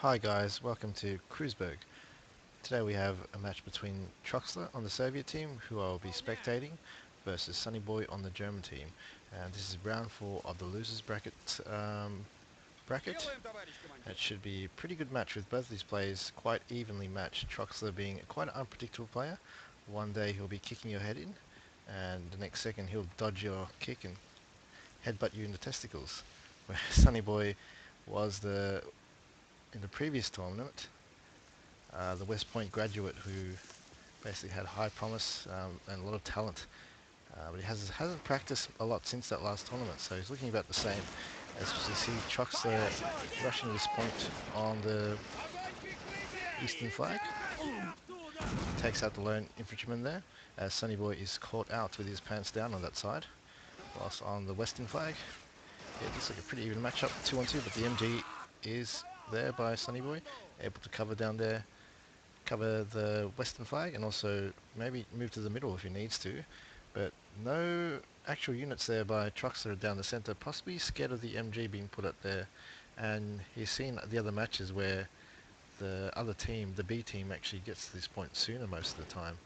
Hi guys, welcome to Kreuzberg. Today we have a match between Troxler on the Soviet team, who I will be spectating, versus Sunyboi on the German team. And this is round 4 of the losers bracket. It should be a pretty good match with both these players quite evenly matched. Troxler being quite an unpredictable player. One day he'll be kicking your head in, and the next second he'll dodge your kick and headbutt you in the testicles. Where Sunnyboy was in the previous tournament, the West Point graduate who basically had high promise and a lot of talent, but he hasn't practiced a lot since that last tournament, so he's looking about the same. As you see, Troxler rushing this point on the eastern flag, takes out the lone infantryman there, as Sunnyboy is caught out with his pants down on that side, whilst on the western flag, it looks like a pretty even matchup, 2-on-2, but the MG is there by Sunnyboy, able to cover down there, cover the western flag, and also maybe move to the middle if he needs to, but no actual units there by Troxler down the center, possibly scared of the MG being put up there. And he's seen the other matches where the other team, the B team, actually gets to this point sooner most of the time.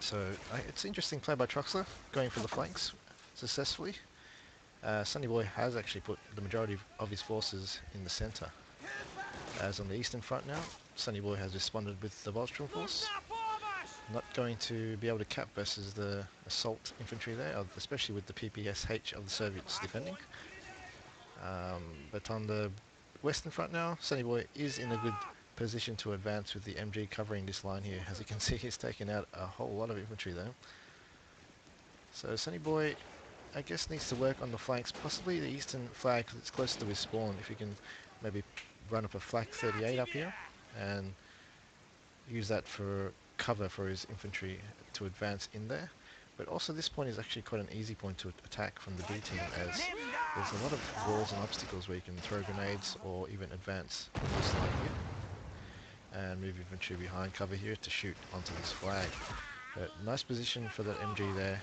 So it's interesting play by Troxler, going for the flanks successfully. Sunnyboy has actually put the majority of his forces in the center. As on the eastern front now, Sunnyboy has responded with the Wallstrom force. Not going to be able to cap versus the assault infantry there, especially with the PPSH of the Soviets defending. But on the western front now, Sunnyboy is in a good position to advance with the MG covering this line here. As you can see, he's taken out a whole lot of infantry there. So Sunnyboy, I guess, needs to work on the flanks, possibly the eastern flag because it's closer to his spawn. If he can maybe run up a flak 38 up here and use that for cover for his infantry to advance in there. But also this point is actually quite an easy point to attack from the B team, as there's a lot of walls and obstacles where you can throw grenades or even advance this line here and move infantry behind cover here to shoot onto this flag. But nice position for that MG there,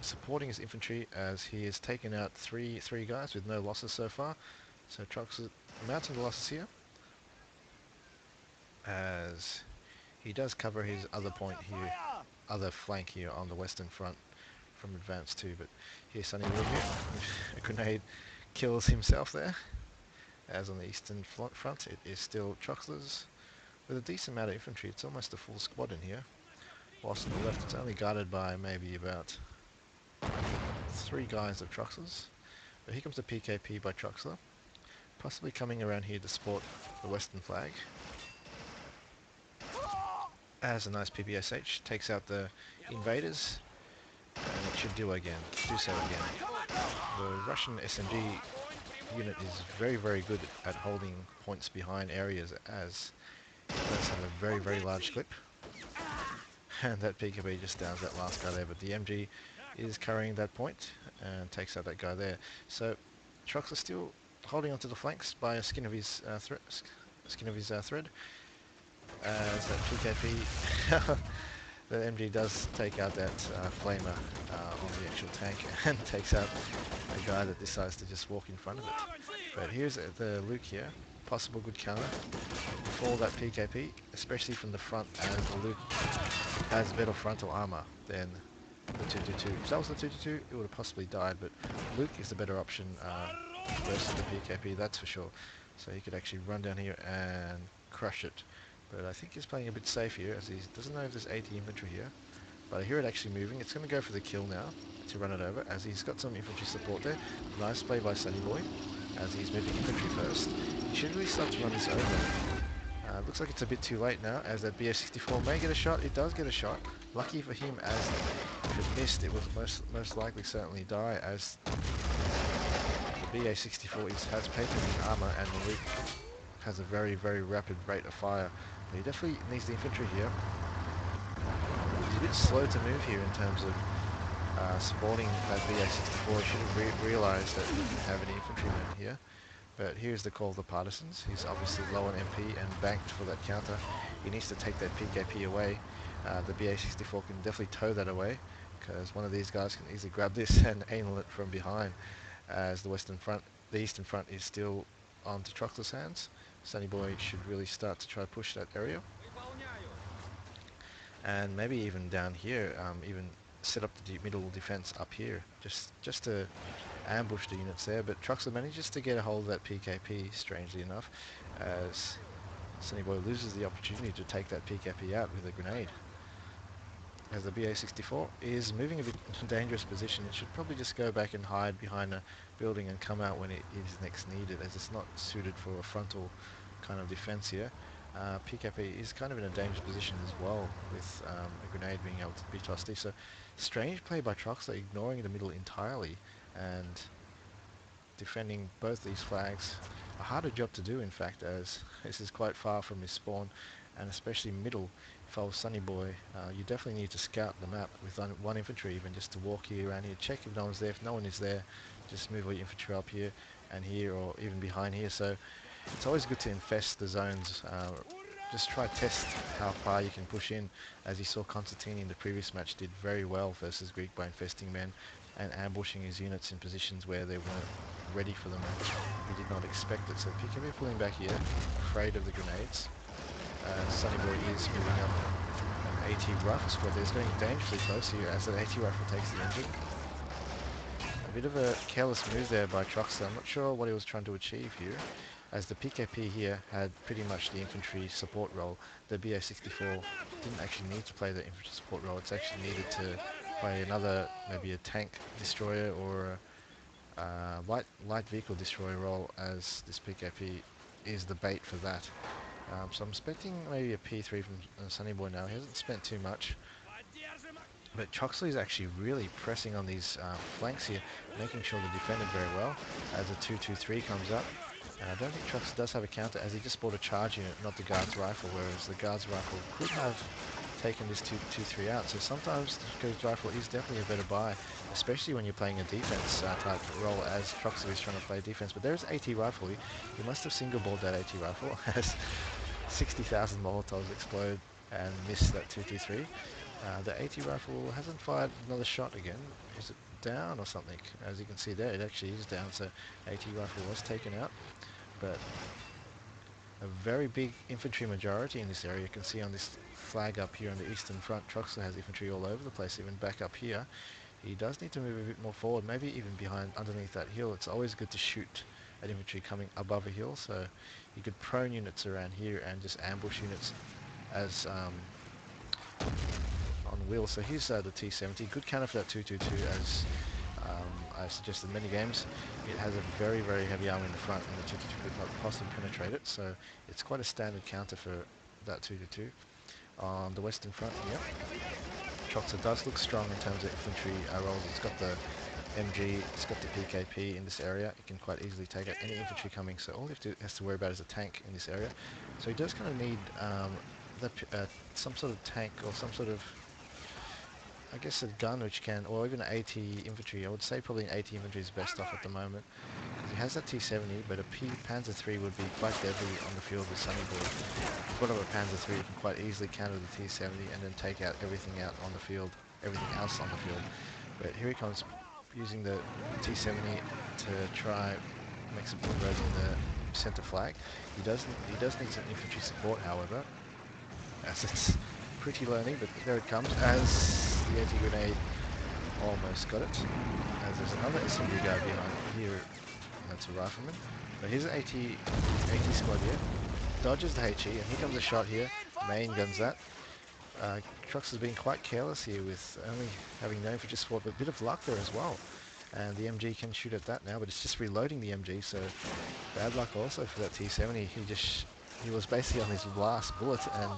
supporting his infantry as he has taken out three guys with no losses so far. So Troxler mounting the losses here, as he does cover his other point here, other flank here on the western front from advance too. But here Sunnyboy here, a grenade kills himself there. As on the eastern front, it is still Troxler's with a decent amount of infantry. It's almost a full squad in here. Whilst on the left, it's only guarded by maybe about 3 guys of Troxler's. But here comes the PKP by Troxler, possibly coming around here to support the western flag. As a nice PPSH takes out the invaders, and it should do so again. The Russian SMG unit is very good at holding points behind areas, as it does have a very large clip. And that PKP just downs that last guy there, but the MG is carrying that point and takes out that guy there. So Troxler still holding onto the flanks by a skin of his thread. As that PKP, the MG does take out that flamer on the actual tank and takes out a guy that decides to just walk in front of it. But here's the Luke here, possible good counter for that PKP, especially from the front, as the Luke has better frontal armor than the 222. If that was the 222, it would have possibly died, but Luke is the better option versus the PKP, that's for sure. So he could actually run down here and crush it. But I think he's playing a bit safe here, as he doesn't know if there's 80 infantry here. But I hear it actually moving. It's going to go for the kill now to run it over, as he's got some infantry support there. Nice play by Sunnyboy, as he's moving infantry first. He should really start to run this over. Looks like it's a bit too late now, as that BA-64 may get a shot. It does get a shot. Lucky for him, as if it missed, it would most likely certainly die, as the BA-64 has patented armor, and the Luke has a very rapid rate of fire. But he definitely needs the infantry here. He's a bit slow to move here in terms of supporting that BA-64. He should have realised that he didn't have any infantrymen here. But here's the call of the partisans. He's obviously low on MP and banked for that counter. He needs to take that PKP away. The BA-64 can definitely tow that away, because one of these guys can easily grab this and anal it from behind, as the eastern front is still onto Troxler's hands. Sunyboi should really start to try to push that area. And maybe even down here, even set up the middle defense up here, just to ambush the units there. But Troxler manages to get a hold of that PKP, strangely enough, as Sunnyboy loses the opportunity to take that PKP out with a grenade. As the BA-64 is moving a bit dangerous position, it should probably just go back and hide behind a building and come out when it is next needed, as it's not suited for a frontal kind of defense here. PKP is kind of in a dangerous position as well, with a grenade being able to be tossed. So strange play by Troxler, ignoring the middle entirely and defending both these flags. A harder job to do, in fact, as this is quite far from his spawn, and especially middle. If I was Sunnyboy, you definitely need to scout the map with one infantry, even just to walk here around here, check if no one's there. If no one is there, just move all your infantry up here and here, or even behind here. So it's always good to infest the zones. Just try test how far you can push in, as you saw Constantine in the previous match did very well versus Greek by infesting men and ambushing his units in positions where they weren't ready for them. He did not expect it. So PKP pulling back here, afraid of the grenades. Sunnyboy is moving up an AT rifle squad. There's going dangerously close here as that AT rifle takes the engine. A bit of a careless move there by Troxler. I'm not sure what he was trying to achieve here, as the PKP here had pretty much the infantry support role. The BA-64 didn't actually need to play the infantry support role. It's actually needed to play another, maybe a tank destroyer or a light vehicle destroyer role, as this PKP is the bait for that. So I'm expecting maybe a P3 from Sunnyboy now. He hasn't spent too much, but Troxler is actually really pressing on these flanks here, making sure they're defended very well as a 223 comes up. And I don't think Troxler does have a counter, as he just bought a charge unit, not the guard's rifle, whereas the guard's rifle could have taken this 223 out. So sometimes the guard's rifle is definitely a better buy, especially when you're playing a defense type role, as Troxler is trying to play defense. But there's AT rifle. He must have single balled that AT rifle as 60,000 Molotovs explode and miss that 223. The AT rifle hasn't fired another shot again. Is it down or something? As you can see there, it actually is down, so AT rifle was taken out. But a very big infantry majority in this area. You can see on this flag up here on the eastern front, Troxler has infantry all over the place, even back up here. He does need to move a bit more forward, maybe even behind, underneath that hill. It's always good to shoot at infantry coming above a hill, so you could prone units around here and just ambush units as on wheels. So here's the T-70, good counter for that 222, as I suggested many games. It has a very, very heavy armor in the front, and the 222 could not possibly penetrate it, so it's quite a standard counter for that 222. On the western front, yep, Troxler does look strong in terms of infantry roles. It's got the MG, it's got the PKP in this area. It can quite easily take out any infantry coming, so all he has to worry about is a tank in this area. So he does kind of need some sort of tank, or some sort of, I guess, a gun which can, or even an AT infantry. I would say probably an AT infantry is best off at the moment, because he has that T-70, but a Panzer III would be quite deadly on the field with Sunnyboy. If you've got a Panzer III, you can quite easily counter the T-70 and then take out everything out on the field, everything else on the field. But here he comes, using the T-70 to try make some inroads in the center flag. He does need some infantry support, however, as it's pretty lonely. But there it comes, as the anti-grenade almost got it. As there's another SMG guy behind here, and that's a rifleman. But here's an AT squad here. Dodges the HE, and here comes a shot here. Main guns that. Trox has been quite careless here with only having no infantry support, but a bit of luck there as well. And the MG can shoot at that now, but it's just reloading the MG, so bad luck also for that T-70. He was basically on his last bullet and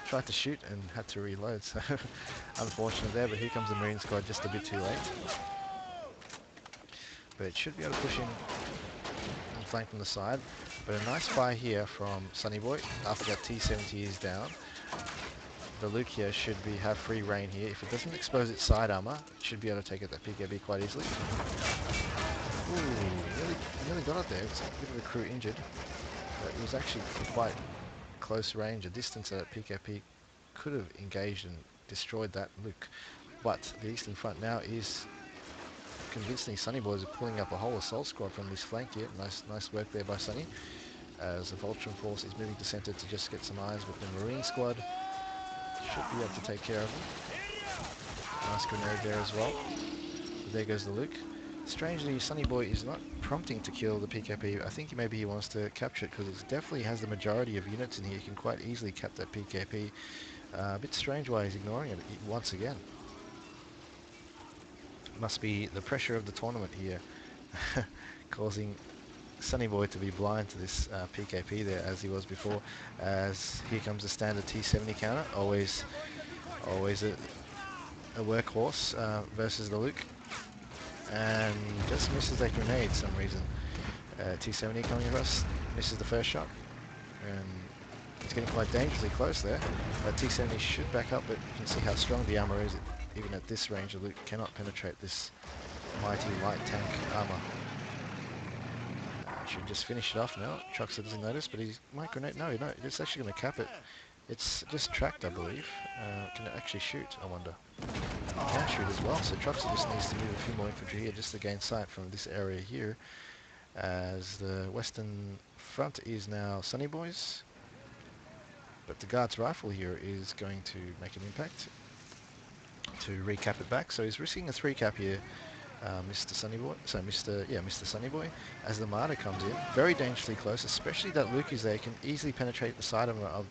tried to shoot and had to reload, so unfortunate there. But here comes the Marine squad just a bit too late. But it should be able to push in and flank from the side. But a nice fire here from Sunnyboy after that T-70 is down. The Luke here should have free reign here. If it doesn't expose its side armor, it should be able to take out that PKB quite easily. Ooh, nearly got it there. It's a bit of a crew injured, but it was actually quite close range, a distance that PKP could have engaged and destroyed that Luke. But the eastern front now is convincingly. Sunnybois are pulling up a whole assault squad from this flank here. Nice work there by Sunny. As the Voltron force is moving to centre to just get some eyes, but the Marine squad should be able to take care of them. Nice grenade there as well. But there goes the Luke. Strangely, Sunnyboy is not prompting to kill the PKP. I think maybe he wants to capture it because it definitely has the majority of units in here. He can quite easily cap that PKP. A bit strange why he's ignoring it once again. Must be the pressure of the tournament here causing Sunnyboy to be blind to this PKP there as he was before. As here comes the standard T70 counter, always a workhorse versus the Luke, and just misses that grenade for some reason. T70 coming across, misses the first shot, and it's getting quite dangerously close there. T70 should back up, but you can see how strong the armor is. Even at this range, the Luke cannot penetrate this mighty light tank armor. Should just finish it off now. Troxler doesn't notice, but he might grenade. No, it's actually going to cap it. It's just tracked, I believe. Can it actually shoot, I wonder? It can shoot as well, so Troxler just needs to move a few more infantry here just to gain sight from this area here. As the western front is now Sunnybois, but the guard's rifle here is going to make an impact to recap it back. So he's risking a 3 cap here. Mr. Sunnyboy, Mr. Sunnyboy, as the Martyr comes in, very dangerously close, especially that Luke is there, can easily penetrate the side of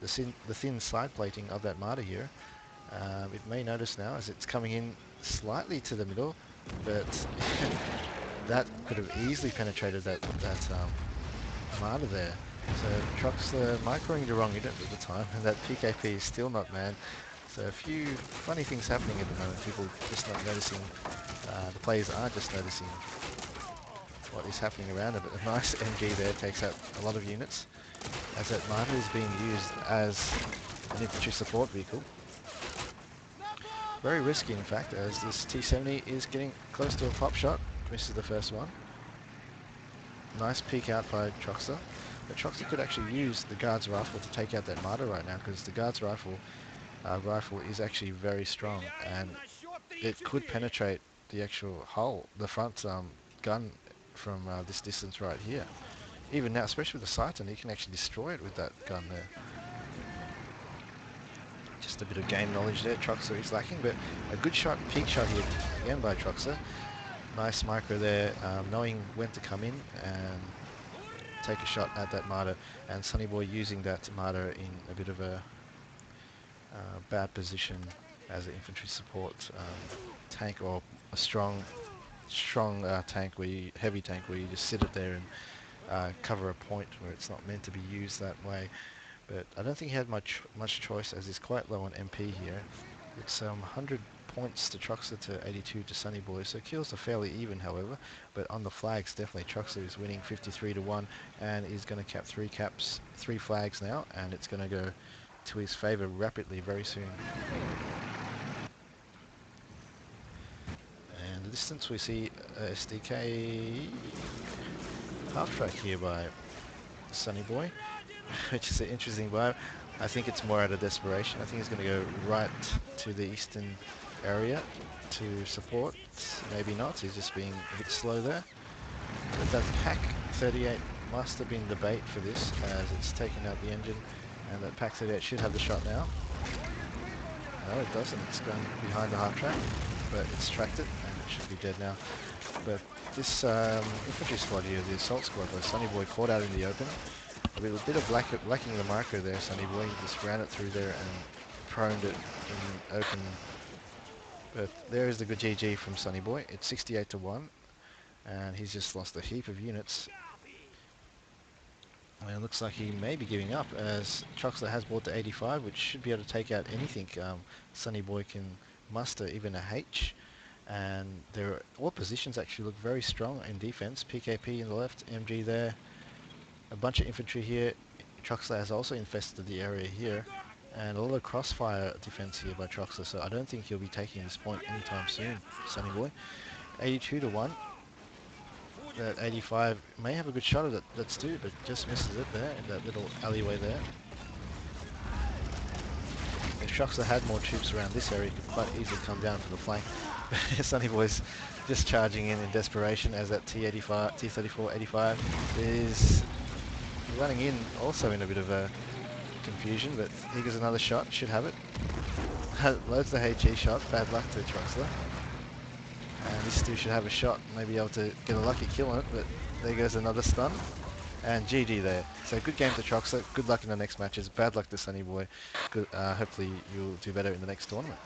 the thin side plating of that Martyr here. It may notice now as it's coming in slightly to the middle, but that could have easily penetrated that Martyr there. So Troxler microing the wrong unit at the time, and that PKP is still not manned. So a few funny things happening at the moment. People just not noticing. The players aren't just noticing what is happening around it. But a nice MG there takes out a lot of units, as that Martyr is being used as an infantry support vehicle. Very risky, in fact, as this T70 is getting close to a pop shot. Misses the first one. Nice peek out by Troxler. But Troxler could actually use the guard's rifle to take out that Martyr right now, because the guard's rifle is actually very strong, and it could penetrate the actual hull, the front gun from this distance right here. Even now, especially with the Sighton, he can actually destroy it with that gun there. Just a bit of game knowledge there. Troxler is lacking, but a good shot, peak shot here again by Troxler. Nice micro there, knowing when to come in and take a shot at that Martyr, and Sunnyboy using that Martyr in a bit of a bad position as an infantry support tank, or a strong tank, heavy tank, where you just sit it there and cover a point where it's not meant to be used that way. But I don't think he had much choice, as he's quite low on MP here. It's 100 points to Troxler to 82 to Sunnyboy, so kills are fairly even, however. But on the flags, definitely Troxler is winning 53-1, and is going to cap 3 flags now, and it's going to go to his favour rapidly very soon. And the distance, we see SDK half track here by Sunnyboy, which is an interesting vibe. I think it's more out of desperation. I think he's going to go right to the eastern area to support. Maybe not, he's just being a bit slow there. But that Pack 38 must have been the bait for this, as it's taken out the engine, and that Pack 38 should have the shot now. No, it doesn't. It's gone behind the half track, but it's tracked it, and it should be dead now. But this infantry squad here, the assault squad by Sunnyboy, caught out in the open. A bit of lacking the marker there. Sunnyboy just ran it through there and proned it in open. But there is the good GG from Sunnyboy. It's 68-1, and he's just lost a heap of units. And it looks like he may be giving up, as Troxler has bought to 85, which should be able to take out anything Sunnyboy can muster, even a H. And all positions actually look very strong in defense. PKP in the left, MG there, a bunch of infantry here. Troxler has also infested the area here, and a lot of crossfire defense here by Troxler, so I don't think he'll be taking this point anytime soon, Sunnyboy. 82-1. That 85 may have a good shot at that Stu, but just misses it there in that little alleyway there. If Troxler had more troops around this area, he could quite easily come down for the flank. Sunnyboi's just charging in desperation as that T85, T34-85 is running in also in a bit of a confusion, but he gets another shot, should have it. Loads the HE shot, bad luck to Troxler. And this still should have a shot, maybe able to get a lucky kill on it, but there goes another stun. And GG there. So good game to Troxler, good luck in the next matches, bad luck to Sunnyboy. Good, hopefully you'll do better in the next tournament.